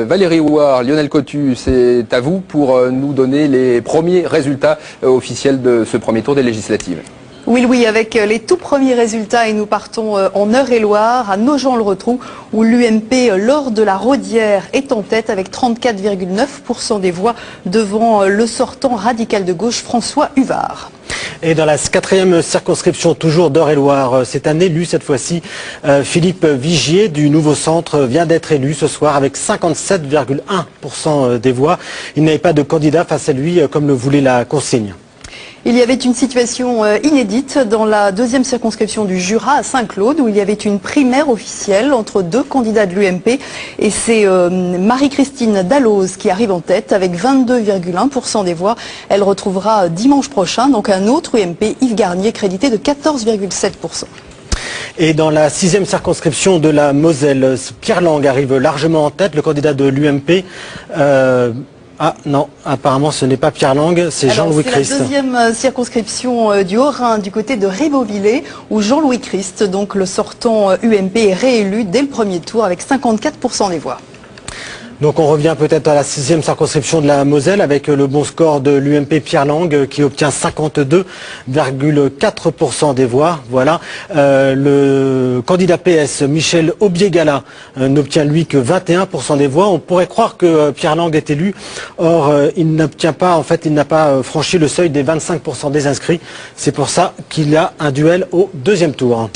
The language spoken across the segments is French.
Valérie Houard, Lionel Cotu, c'est à vous pour nous donner les premiers résultats officiels de ce premier tour des législatives. Oui, avec les tout premiers résultats, et nous partons en Eure-et-Loire, à Nogent-le-Rotrou, où l'UMP, lors de la Rodière, est en tête avec 34,9% des voix devant le sortant radical de gauche François Huvard. Et dans la 4e circonscription, toujours d'Eure-et-Loire, c'est un élu cette fois-ci. Philippe Vigier du Nouveau Centre vient d'être élu ce soir avec 57,1% des voix. Il n'avait pas de candidat face à lui comme le voulait la consigne. Il y avait une situation inédite dans la 2e circonscription du Jura à Saint-Claude, où il y avait une primaire officielle entre deux candidats de l'UMP. Et c'est Marie-Christine Dalloz qui arrive en tête avec 22,1% des voix. Elle retrouvera dimanche prochain donc un autre UMP, Yves Garnier, crédité de 14,7%. Et dans la 6e circonscription de la Moselle, Pierre Lang arrive largement en tête, le candidat de l'UMP. Ah non, apparemment ce n'est pas Pierre Lang, c'est Jean-Louis Christ. C'est la 2e circonscription du Haut-Rhin, du côté de Ribeauvillé, où Jean-Louis Christ, donc le sortant UMP, est réélu dès le premier tour avec 54% des voix. Donc on revient peut-être à la 6e circonscription de la Moselle avec le bon score de l'UMP Pierre Lang qui obtient 52,4% des voix. Voilà. Le candidat PS Michel Aubier-Gala n'obtient lui que 21% des voix. On pourrait croire que Pierre Lang est élu. Or il n'obtient pas, en fait il n'a pas franchi le seuil des 25% des inscrits. C'est pour ça qu'il y a un duel au 2e tour.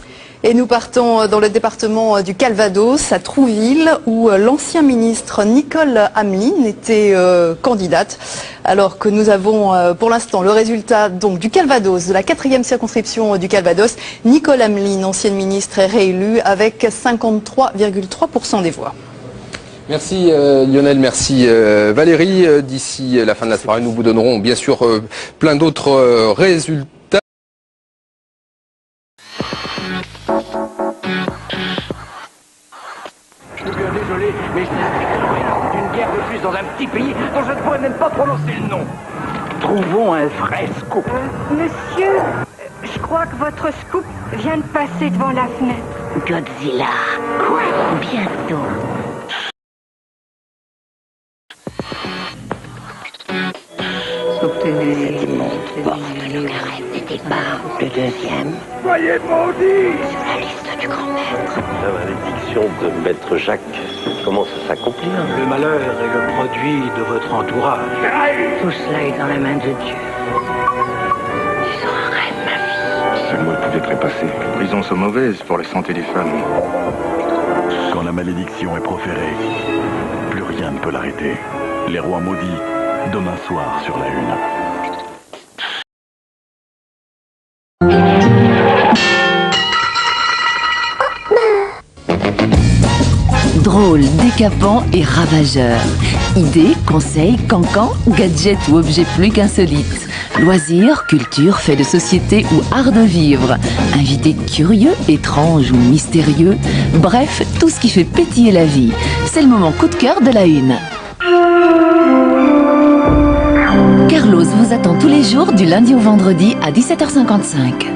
Et nous partons dans le département du Calvados, à Trouville, où l'ancien ministre Nicole Hamelin était candidate. Alors que nous avons pour l'instant le résultat donc du Calvados, de la 4e circonscription du Calvados. Nicole Hamelin, ancienne ministre, est réélue avec 53,3% des voix. Merci Lionel, merci Valérie. D'ici la fin de la soirée, nous vous donnerons bien sûr plein d'autres résultats. Désolé, mais je suis d'une guerre de plus dans un petit pays dont je ne pourrais même pas prononcer le nom. Trouvons un vrai scoop. Monsieur, je crois que votre scoop vient de passer devant la fenêtre. Godzilla. Quoi? Bientôt. Cet immonde porte le carême des départs, le 2e. Soyez maudits! Sur la liste du grand maître. La malédiction de Maître Jacques commence à s'accomplir. Le malheur est le produit de votre entourage. Tout cela est dans la main de Dieu. Tu seras un rêve, ma fille. C'est moi qui pouvais trépasser. Les prisons sont mauvaises pour la santé des femmes. Quand la malédiction est proférée, plus rien ne peut l'arrêter. Les rois maudits, demain soir sur la 1. Drôle, décapant et ravageur. Idées, conseils, cancans, gadgets ou objets plus qu'insolites. Loisirs, culture, faits de société ou art de vivre. Invités curieux, étranges ou mystérieux. Bref, tout ce qui fait pétiller la vie. C'est le moment coup de cœur de la 1. Carlos vous attend tous les jours du lundi au vendredi à 17h55.